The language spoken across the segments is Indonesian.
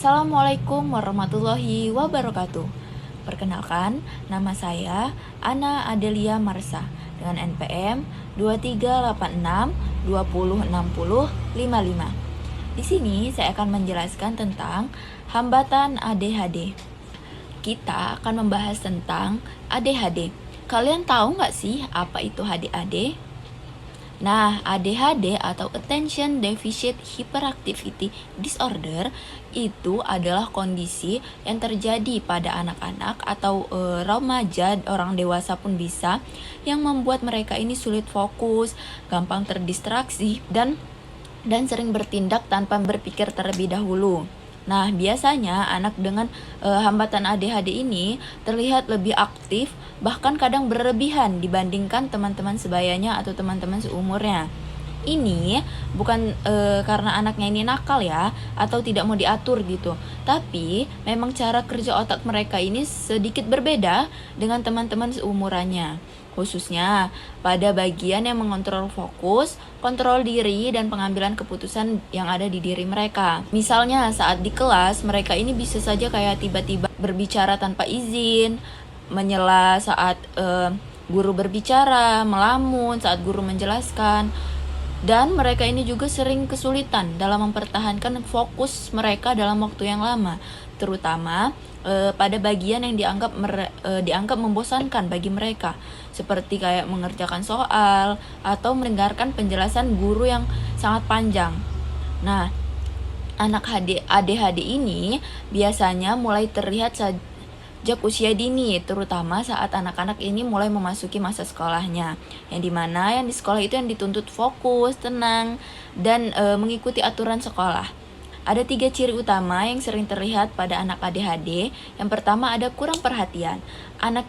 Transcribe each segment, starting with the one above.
Assalamualaikum warahmatullahi wabarakatuh. Perkenalkan, nama saya Ana Adelia Marsa dengan NPM 2386 Di sini saya akan menjelaskan tentang hambatan ADHD. Kita akan membahas tentang ADHD. Kalian tahu nggak sih apa itu ADHD? Nah, ADHD atau Attention Deficit Hyperactivity Disorder itu adalah kondisi yang terjadi pada anak-anak atau remaja, orang dewasa pun bisa, yang membuat mereka ini sulit fokus, gampang terdistraksi, dan sering bertindak tanpa berpikir terlebih dahulu. Nah, biasanya anak dengan hambatan ADHD ini terlihat lebih aktif, bahkan kadang berlebihan dibandingkan teman-teman sebayanya atau teman-teman seumurnya. Ini bukan karena anaknya ini nakal ya, atau tidak mau diatur gitu. Tapi memang cara kerja otak mereka ini sedikit berbeda dengan teman-teman seumurannya. Khususnya pada bagian yang mengontrol fokus, kontrol diri, dan pengambilan keputusan yang ada di diri mereka. Misalnya saat di kelas, mereka ini bisa saja kayak tiba-tiba berbicara tanpa izin, menyela saat guru berbicara, melamun saat guru menjelaskan. Dan mereka ini juga sering kesulitan dalam mempertahankan fokus mereka dalam waktu yang lama, terutama pada bagian yang dianggap membosankan bagi mereka, seperti kayak mengerjakan soal atau mendengarkan penjelasan guru yang sangat panjang. Nah, anak ADHD ini biasanya mulai terlihat sejak usia dini, terutama saat anak-anak ini mulai memasuki masa sekolahnya, yang dimana yang di sekolah itu yang dituntut fokus, tenang, dan mengikuti aturan sekolah. Ada 3 ciri utama yang sering terlihat pada anak ADHD. Yang pertama ada kurang perhatian. Anak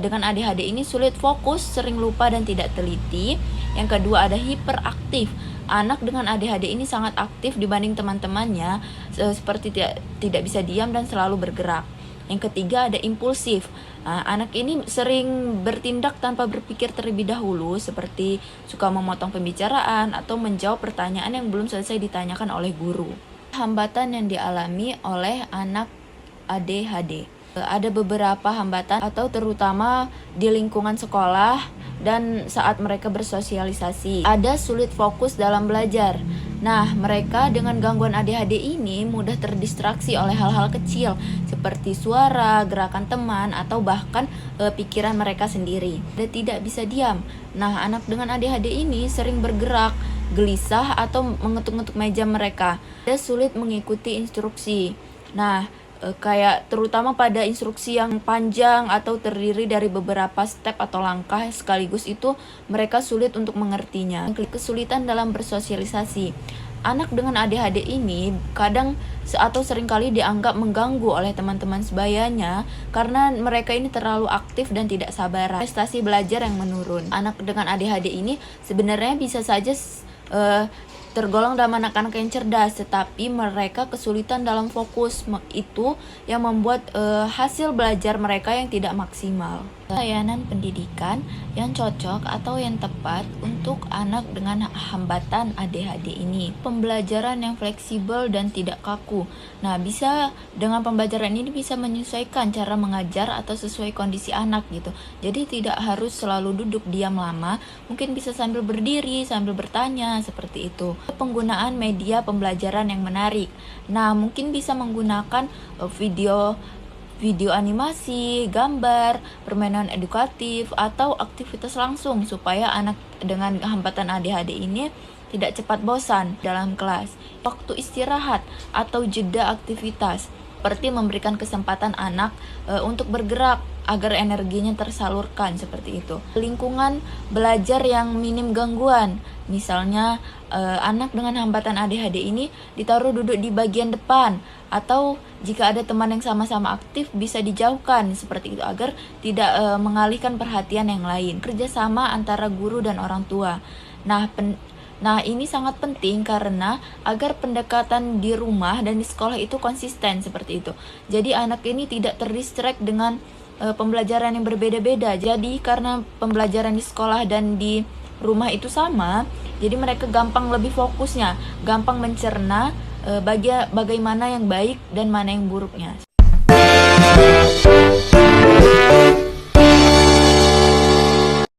dengan ADHD ini sulit fokus, sering lupa dan tidak teliti. Yang kedua ada hiperaktif. Anak dengan ADHD ini sangat aktif dibanding teman-temannya, seperti tidak bisa diam dan selalu bergerak. Yang ketiga ada impulsif. Anak ini sering bertindak tanpa berpikir terlebih dahulu, seperti suka memotong pembicaraan atau menjawab pertanyaan yang belum selesai ditanyakan oleh guru. Hambatan yang dialami oleh anak ADHD. Ada beberapa hambatan atau terutama di lingkungan sekolah dan saat mereka bersosialisasi. Ada sulit fokus dalam belajar. Nah, mereka dengan gangguan ADHD ini mudah terdistraksi oleh hal-hal kecil seperti suara, gerakan teman, atau bahkan pikiran mereka sendiri. Dan tidak bisa diam. Nah, anak dengan ADHD ini sering bergerak, gelisah, atau mengetuk-ngetuk meja mereka. Dia sulit mengikuti instruksi. Nah, kayak terutama pada instruksi yang panjang atau terdiri dari beberapa step atau langkah sekaligus itu mereka sulit untuk mengertinya. Kesulitan dalam bersosialisasi. Anak dengan ADHD ini kadang atau seringkali dianggap mengganggu oleh teman-teman sebayanya karena mereka ini terlalu aktif dan tidak sabaran. Prestasi belajar yang menurun. Anak dengan ADHD ini sebenarnya bisa saja tergolong dalam anak-anak yang cerdas, tetapi mereka kesulitan dalam fokus, itu yang membuat hasil belajar mereka yang tidak maksimal. Layanan pendidikan yang cocok atau yang tepat untuk anak dengan hambatan ADHD ini. Pembelajaran yang fleksibel dan tidak kaku. Nah, dengan pembelajaran ini bisa menyesuaikan cara mengajar atau sesuai kondisi anak gitu. Jadi tidak harus selalu duduk diam lama, mungkin bisa sambil berdiri, sambil bertanya, seperti itu. Penggunaan media pembelajaran yang menarik. Nah, mungkin bisa menggunakan video animasi, gambar, permainan edukatif, atau aktivitas langsung supaya anak dengan hambatan ADHD ini tidak cepat bosan dalam kelas. Waktu istirahat atau jeda aktivitas, seperti memberikan kesempatan anak untuk bergerak agar energinya tersalurkan, seperti itu. Lingkungan belajar yang minim gangguan. Misalnya anak dengan hambatan ADHD ini ditaruh duduk di bagian depan, atau jika ada teman yang sama-sama aktif bisa dijauhkan, seperti itu agar tidak mengalihkan perhatian yang lain. Kerjasama antara guru dan orang tua. Nah, ini sangat penting karena agar pendekatan di rumah dan di sekolah itu konsisten, seperti itu. Jadi anak ini tidak terdistract dengan pembelajaran yang berbeda-beda. Jadi karena pembelajaran di sekolah dan di rumah itu sama, jadi mereka gampang lebih fokusnya, gampang mencerna bagaimana yang baik dan mana yang buruknya.